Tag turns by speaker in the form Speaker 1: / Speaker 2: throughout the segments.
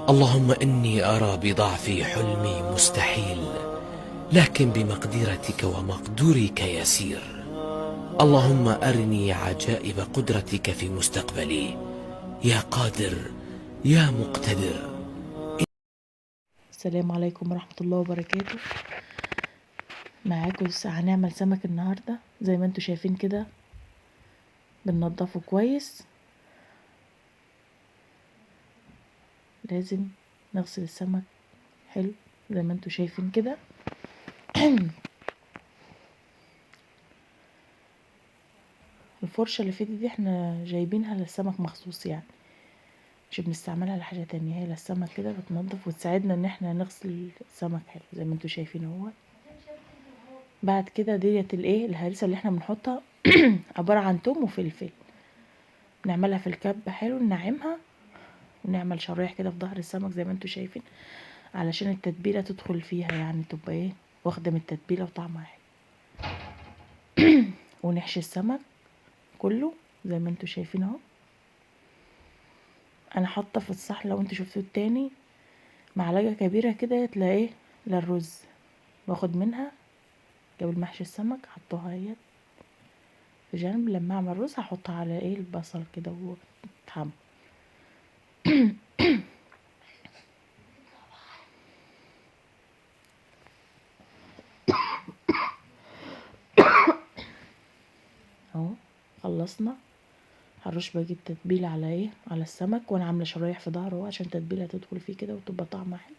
Speaker 1: اللهم إني أرى بضعفي حلمي مستحيل، لكن بمقدرتك ومقدورك يسير. اللهم أرني عجائب قدرتك في مستقبلي، يا قادر يا مقتدر.
Speaker 2: السلام عليكم ورحمة الله وبركاته. معاكم هنعمل سمك النهاردة زي ما انتوا شايفين كده. بننضفه كويس، لازم نغسل السمك حلو زي ما انتوا شايفين كده. الفرشة اللي في دي احنا جايبينها للسمك مخصوص، يعني مش بنستعملها لحاجة تانية، هي للسمك كده بتنضف وتساعدنا ان احنا نغسل السمك حلو زي ما انتوا شايفين اهو. بعد كده ديت الايه الهريسة اللي احنا بنحطها عبارة عن توم وفلفل، نعملها في الكب حلو، ننعمها ونعمل شرايح كده في ظهر السمك زي ما انتوا شايفين، علشان التتبيله تدخل فيها، يعني تبقى ايه واخده من التتبيله وطعمها حلو. ونحشي السمك كله زي ما انتوا شايفين اهو. انا حاطه في الصحن لو انتوا شفتوه التاني معلقه كبيره كده تلاقيه للرز، باخد منها قبل ما احشي السمك حطوها اهي في جنب، لما اعمل رز هحطها على ايه البصل كده وتتحمر. اهو خلصنا. هرش باقي التتبيله على ايه على السمك، وانا عامله شرايح في ظهره اهو عشان التتبيله تدخل فيه كده وتبقى طعمها حلو،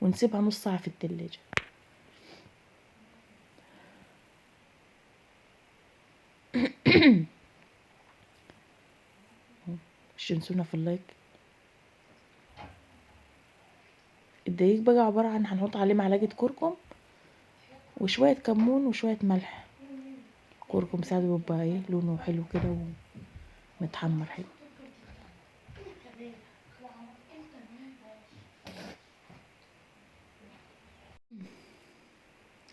Speaker 2: ونسيبها نص ساعه في التلاجة. مش تنسونا في اللايك. الدقيق بقى عباره عن هنحط عليه معلقه كركم وشويه كمون وشويه ملح. كركم ساعات بيبقى ايه لونه حلو كده ومتحمر حلو.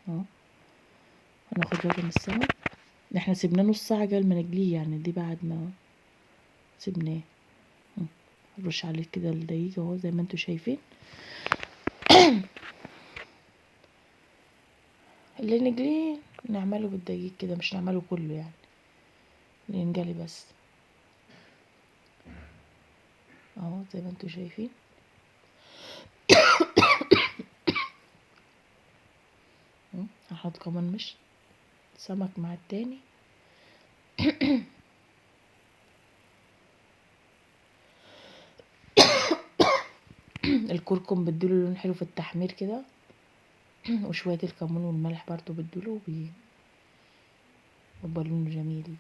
Speaker 2: اهو هناخد بالنا من السمك، احنا سيبناه نص ساعه قبل ما نجليه، يعني دي بعد ما سيبناه. نرش عليه كده الدقيق اهو زي ما انتوا شايفين. اللي نجليه نعمله بالدقيق كده، مش نعمله كله يعني، اللي ينجلي بس اهو زي ما انتوا شايفين. هحط كمان مش سمك مع التاني. الكركم بديله لون حلو في التحمير كده، وشوية الكمون والملح برضو بديله بيبقى لونه جميل.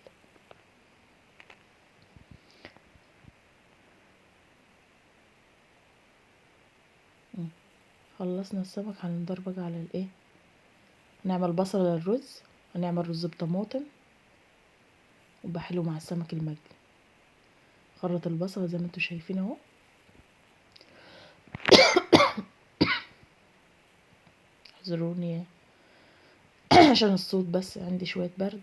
Speaker 2: خلصنا السمك هندور بقى على الايه، نعمل بصل للرز، هنعمل رز بطماطم ويبقى حلو مع السمك المقلي. خرط البصل زي ما انتوا شايفين اهو. اعذروني عشان الصوت بس عندي شوية برد.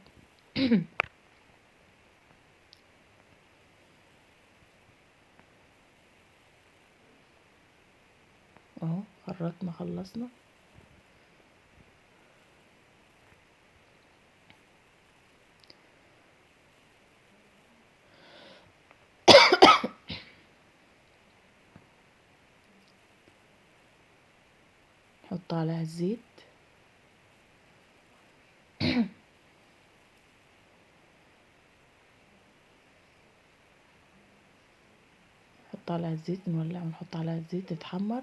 Speaker 2: اهو خرطنا خلصنا. نحط عليها الزيت، نحط عليها الزيت نولع ونحط عليها الزيت تتحمر.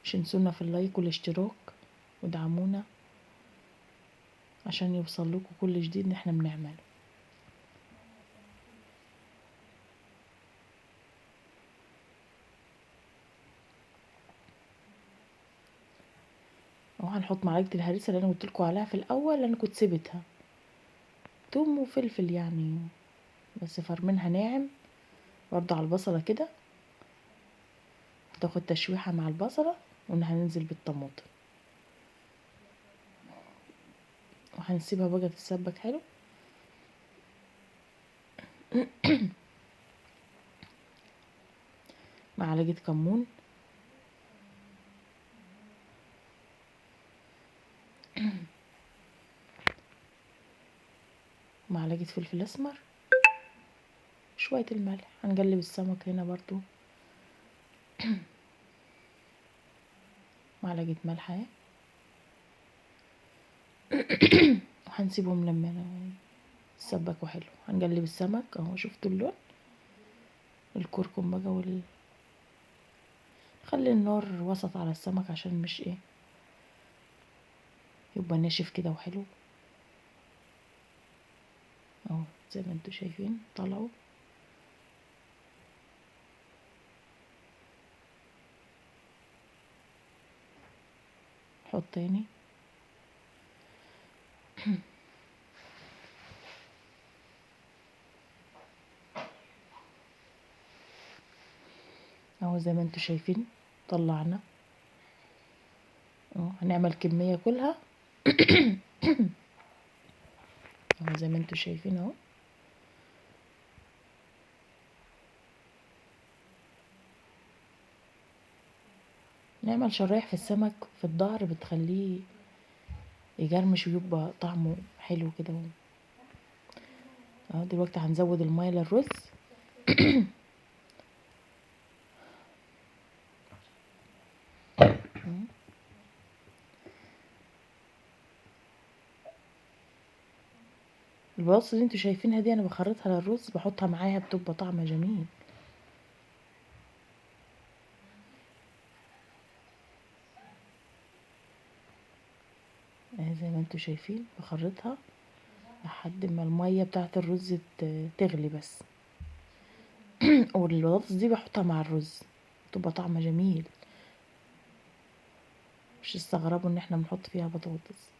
Speaker 2: مش تنسونا في اللايك والاشتراك ودعمونا عشان يوصل لكم كل جديد احنا بنعمله. وهنحط معلقة الهريسة اللي انا قلت لكم عليها في الاول، انا كنت سيبتها توم وفلفل يعني، بس فرمينها ناعم برضه على البصلة كده، هتاخد تشويحة مع البصلة، وهننزل بالطماطم وهنسيبها بقى تتسبك حلو. معلقة كمون، معلقة فلفل اسمر، شوية الملح. هنقلب السمك هنا برضو، معلقة ملح اهي، وهنسيبهم لما يتسبكوا حلو. هنقلب السمك اهو، شفتوا اللون، الكركم بقى خلي النار وسط على السمك عشان مش ايه يبقى ناشف كده وحلو اهو. زي ما انتوا شايفين طلعوا. حط تاني. اهو زي ما انتوا شايفين طلعنا اهو. هنعمل كمية كلها. اهو زي ما انتوا شايفين اهو. نعمل شرايح في السمك في الظهر بتخليه يجرمش ويبقى طعمه حلو كده اهو. دلوقتي هنزود المية للرز. البطاطس اللي انتوا شايفينها دي انا بخرطها للرز، بحطها معاها بتبقى طعمها جميل اهي. زي ما انتوا شايفين بخرطها لحد ما المية بتاعة الرز تغلي بس. والبطاطس دي بحطها مع الرز بتبقى طعمها جميل. مش تستغربوا ان احنا بنحط فيها بطاطس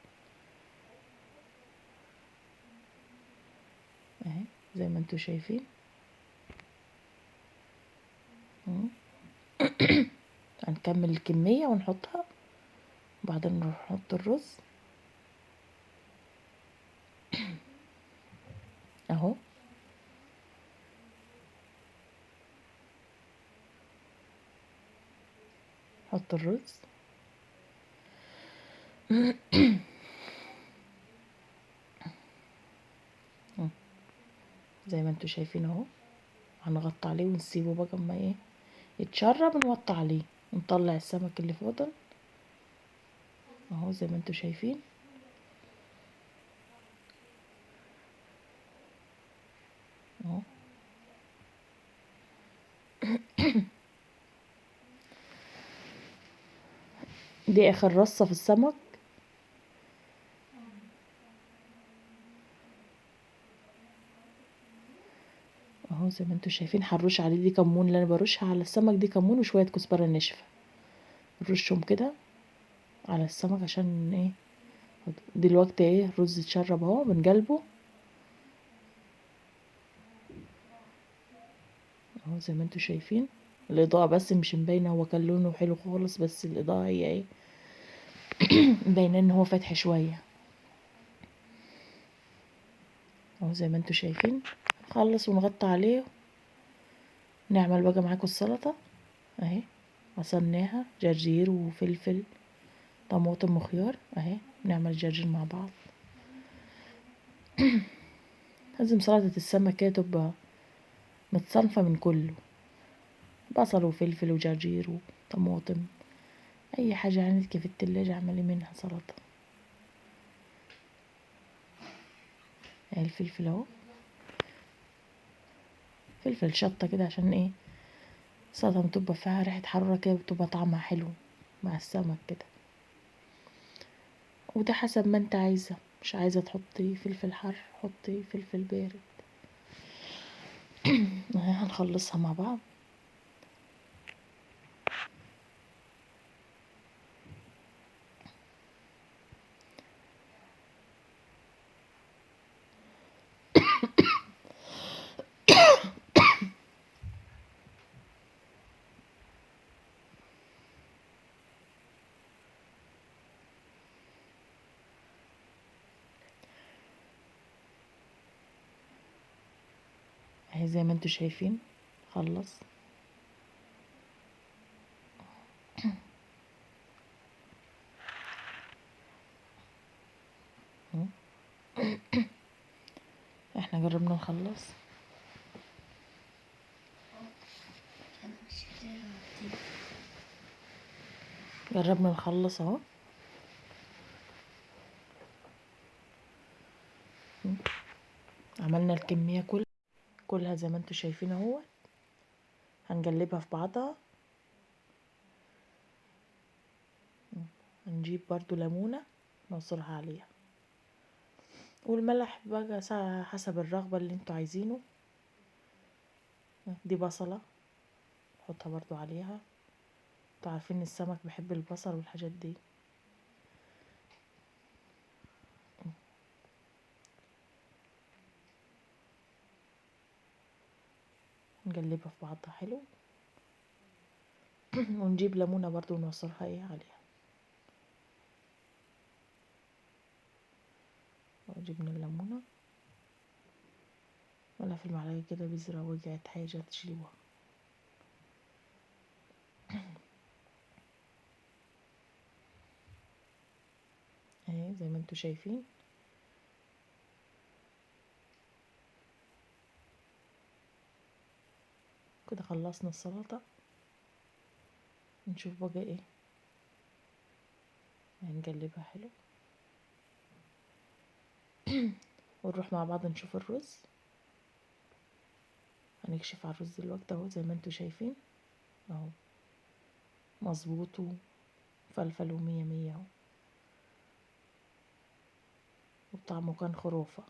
Speaker 2: اهي. زي ما انتوا شايفين اهو. هنكمل الكمية ونحطها، وبعدين نروح نحط الرز اهو. نحط الرز زي ما انتوا شايفين اهو. هنغطي عليه ونسيبه بقى اما ايه يتشرب، نوطي عليه ونطلع السمك اللي فاضل اهو. زي ما انتوا شايفين اهو. دي اخر رصة في السمك اهو. زي ما انتوا شايفين هنرش عليه دي كمون، اللي انا برشها على السمك دي كمون وشوية كزبرة ناشفة، نرشهم كده على السمك عشان ايه. دلوقتي ايه الرز اتشرب اهو، بنقلبه اهو. زي ما انتوا شايفين الاضاءة بس مش مبينة، هو كان لونه حلو خالص بس الاضاءة هي ايه مبينة ان هو فاتح شوية اهو. زي ما انتوا شايفين نخلص ونغطي عليه. نعمل بقى معاكم السلطة اهي. عصرناها جرجير وفلفل طماطم وخيار اهي. نعمل جرجير مع بعض. لازم سلطة السمك كده تبقى متصنفة من كله، بصل وفلفل وجرجير وطماطم، اي حاجة عندك في التلاجة اعملي منها سلطة اهي. الفلفل اهو، فلفل شطة كده عشان ايه السلطة بتبقى فيها ريحة حرارة كده، بتبقى طعمها حلو مع السمك كده. وده حسب ما انت عايزة، مش عايزة تحطي فلفل حر حطي فلفل بارد. هنخلصها مع بعض. اهي زي ما انتوا شايفين خلص احنا جربنا نخلص. جربنا نخلص اهو. عملنا الكمية كلها زي ما انتوا شايفين اهو. هنقلبها في بعضها. هنجيب برضو ليمونة نعصرها عليها، والملح بقى حسب الرغبة اللي انتوا عايزينه. دي بصلة نحطها برضو عليها، انتوا عارفين السمك بيحب البصل والحاجات دي. نقلبها في بعضها حلو. ونجيب ليمونة برضو ونعصرها عليها. جبنا الليمونة ولا في المعلقة كده بذرة وجعت حاجة تشيلوها. اهي زي ما انتوا شايفين. كده خلصنا السلطة. نشوف بقى ايه. هنقلبها حلو. ونروح مع بعض نشوف الرز. هنكشف على الرز دلوقتي اهو زي ما انتوا شايفين اهو، مظبوط وفلفل ومية مية اهو، وطعمه كان خرافة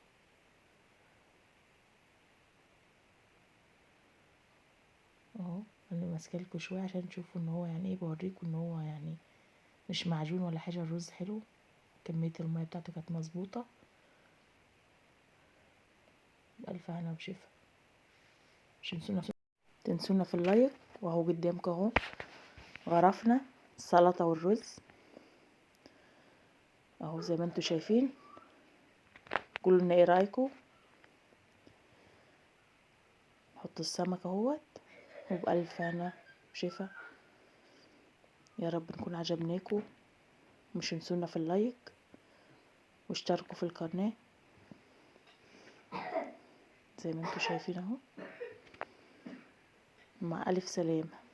Speaker 2: اهو. انا ماسكالكوا شوية عشان تشوفوا ان هو يعني ايه، بوريكوا ان هو يعني مش معجون ولا حاجة. الرز حلو، كمية المية بتاعته كانت مظبوطة. بألف هنا وشفا. مش تنسونا في اللايك. وهو قدامكم اهو غرفنا السلطة والرز اهو زي ما انتوا شايفين. قولوا لنا ايه رايكم. نحط السمك اهوت، وبألف هنا وشفا. يا رب نكون عجبناكم. مش تنسونا في اللايك واشتركوا في القناة زي ما انتوا شايفين اهو. مع ألف سلامة.